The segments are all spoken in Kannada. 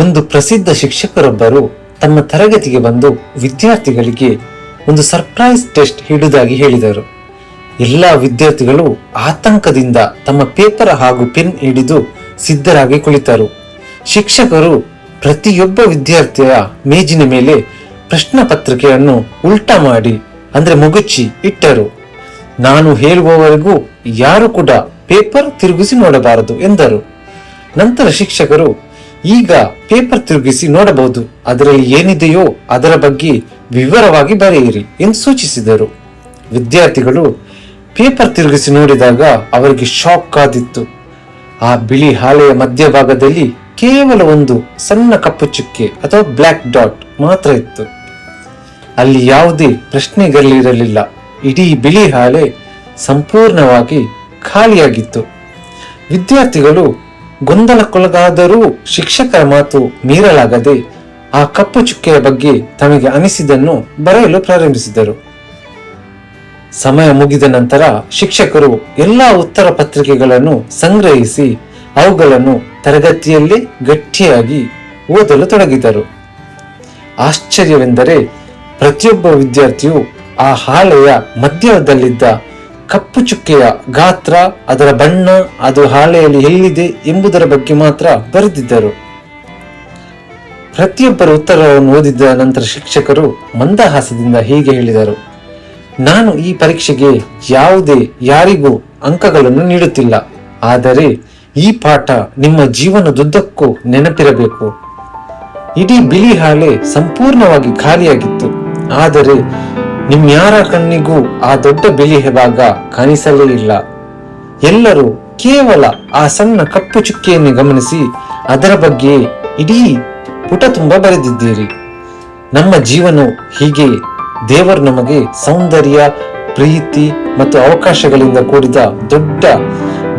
ಒಂದು ಪ್ರಸಿದ್ಧ ಶಿಕ್ಷಕರೊಬ್ಬರು ತಮ್ಮ ತರಗತಿಗೆ ಬಂದು ವಿದ್ಯಾರ್ಥಿಗಳಿಗೆ ಒಂದು ಸರ್ಪ್ರೈಸ್ ಟೆಸ್ಟ್ ಇಡುವುದಾಗಿ ಹೇಳಿದರು. ಎಲ್ಲ ವಿದ್ಯಾರ್ಥಿಗಳು ಆತಂಕದಿಂದ ತಮ್ಮ ಪೇಪರ್ ಹಾಗೂ ಪೆನ್ ಹಿಡಿದು ಸಿದ್ಧರಾಗಿ ಕುಳಿತರು. ಶಿಕ್ಷಕರು ಪ್ರತಿಯೊಬ್ಬ ವಿದ್ಯಾರ್ಥಿಯ ಮೇಜಿನ ಮೇಲೆ ಪ್ರಶ್ನೆ ಪತ್ರಿಕೆಯನ್ನು ಉಲ್ಟಾ ಮಾಡಿ ಅಂದ್ರೆ ಮುಗುಚಿ ಇಟ್ಟರು. ನಾನು ಹೇಳುವವರೆಗೂ ಯಾರು ಕೂಡ ಪೇಪರ್ ತಿರುಗಿಸಿ ನೋಡಬಾರದು ಎಂದರು. ನಂತರ ಶಿಕ್ಷಕರು, ಈಗ ಪೇಪರ್ ತಿರುಗಿಸಿ ನೋಡಬಹುದು, ಅದರಲ್ಲಿ ಏನಿದೆಯೋ ಅದರ ಬಗ್ಗೆ ವಿವರವಾಗಿ ಬರೆಯಿರಿ ಎಂದು ಸೂಚಿಸಿದರು. ವಿದ್ಯಾರ್ಥಿಗಳು ಪೇಪರ್ ತಿರುಗಿಸಿ ನೋಡಿದಾಗ ಅವರಿಗೆ ಶಾಕ್ ಆದಿತ್ತು. ಆ ಬಿಳಿ ಹಾಳೆಯ ಮಧ್ಯಭಾಗದಲ್ಲಿ ಕೇವಲ ಒಂದು ಸಣ್ಣ ಕಪ್ಪು ಚುಕ್ಕೆ ಅಥವಾ ಬ್ಲ್ಯಾಕ್ ಡಾಟ್ ಮಾತ್ರ ಇತ್ತು. ಅಲ್ಲಿ ಯಾವುದೇ ಪ್ರಶ್ನೆಗಳಿರಲಿಲ್ಲ. ಇಡೀ ಬಿಳಿ ಹಾಳೆ ಸಂಪೂರ್ಣವಾಗಿ ಖಾಲಿಯಾಗಿತ್ತು. ವಿದ್ಯಾರ್ಥಿಗಳು ಗೊಂದಲಕ್ಕೊಳಗಾದರೂ ಶಿಕ್ಷಕರ ಮಾತು ಮೀರಲಾಗದೆ ಆ ಕಪ್ಪು ಚುಕ್ಕೆಯ ಬಗ್ಗೆ ತಮಗೆ ಅನಿಸಿದ್ದನ್ನು ಬರೆಯಲು ಪ್ರಾರಂಭಿಸಿದರು. ಸಮಯ ಮುಗಿದ ನಂತರ ಶಿಕ್ಷಕರು ಎಲ್ಲಾ ಉತ್ತರ ಪತ್ರಿಕೆಗಳನ್ನು ಸಂಗ್ರಹಿಸಿ ಅವುಗಳನ್ನು ತರಗತಿಯಲ್ಲೇ ಗಟ್ಟಿಯಾಗಿ ಓದಲು ತೊಡಗಿದರು. ಆಶ್ಚರ್ಯವೆಂದರೆ ಪ್ರತಿಯೊಬ್ಬ ವಿದ್ಯಾರ್ಥಿಯು ಆ ಹಾಳೆಯ ಮಧ್ಯದಲ್ಲಿದ್ದ ಕಪ್ಪು ಚುಕ್ಕೆಯ ಗಾತ್ರ, ಅದರ ಬಣ್ಣ, ಅದು ಹಾಳೆಯಲ್ಲಿ ಎಲ್ಲಿದೆ ಎಂಬುದರ ಬಗ್ಗೆ ಮಾತ್ರ ಬರೆದಿದ್ದರು. ಪ್ರತಿಯೊಬ್ಬರ ಉತ್ತರವನ್ನು ಓದಿದ ನಂತರ ಶಿಕ್ಷಕರು ಮಂದಹಾಸದಿಂದ ಹೀಗೆ ಹೇಳಿದರು, ನಾನು ಈ ಪರೀಕ್ಷೆಗೆ ಯಾರಿಗೂ ಅಂಕಗಳನ್ನು ನೀಡುತ್ತಿಲ್ಲ. ಆದರೆ ಈ ಪಾಠ ನಿಮ್ಮ ಜೀವನದುದ್ದಕ್ಕೂ ನೆನಪಿರಬೇಕು. ಇಡೀ ಬಿಳಿ ಹಾಳೆ ಸಂಪೂರ್ಣವಾಗಿ ಖಾಲಿಯಾಗಿತ್ತು, ಆದರೆ ನಿಮ್ಯಾರ ಕಣ್ಣಿಗೂ ಆ ದೊಡ್ಡ ಬಿಳಿ ಭಾಗ ಕಾಣಿಸಲೇ ಇಲ್ಲ. ಎಲ್ಲರೂ ಕೇವಲ ಆ ಸಣ್ಣ ಕಪ್ಪು ಚುಕ್ಕೆಯನ್ನು ಗಮನಿಸಿ ಅದರ ಬಗ್ಗೆ ಇಡೀ ಪುಟ ತುಂಬ ಬರೆದಿದ್ದೀರಿ. ನಮ್ಮ ಜೀವನ ಹೀಗೆ ದೇವರು ನಮಗೆ ಸೌಂದರ್ಯ, ಪ್ರೀತಿ ಮತ್ತು ಅವಕಾಶಗಳಿಂದ ಕೂಡಿದ ದೊಡ್ಡ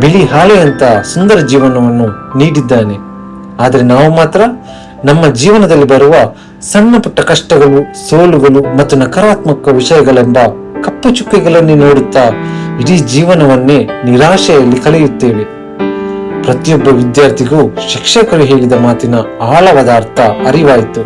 ಬಿಳಿ ಹಾಳೆಯಂತ ಸುಂದರ ಜೀವನವನ್ನು ನೀಡಿದ್ದಾನೆ. ಆದರೆ ನಾವು ಮಾತ್ರ ನಮ್ಮ ಜೀವನದಲ್ಲಿ ಬರುವ ಸಣ್ಣ ಪುಟ್ಟ ಕಷ್ಟಗಳು, ಸೋಲುಗಳು ಮತ್ತು ನಕಾರಾತ್ಮಕ ವಿಷಯಗಳೆಂಬ ಕಪ್ಪು ಚುಕ್ಕೆಗಳನ್ನು ನೋಡುತ್ತಾ ಇಡೀ ಜೀವನವನ್ನೇ ನಿರಾಶೆಯಲ್ಲಿ ಕಳೆಯುತ್ತೇವೆ. ಪ್ರತಿಯೊಬ್ಬ ವಿದ್ಯಾರ್ಥಿಗೂ ಶಿಕ್ಷಕರು ಹೇಳಿದ ಮಾತಿನ ಆಳವಾದ ಅರ್ಥ ಅರಿವಾಯಿತು.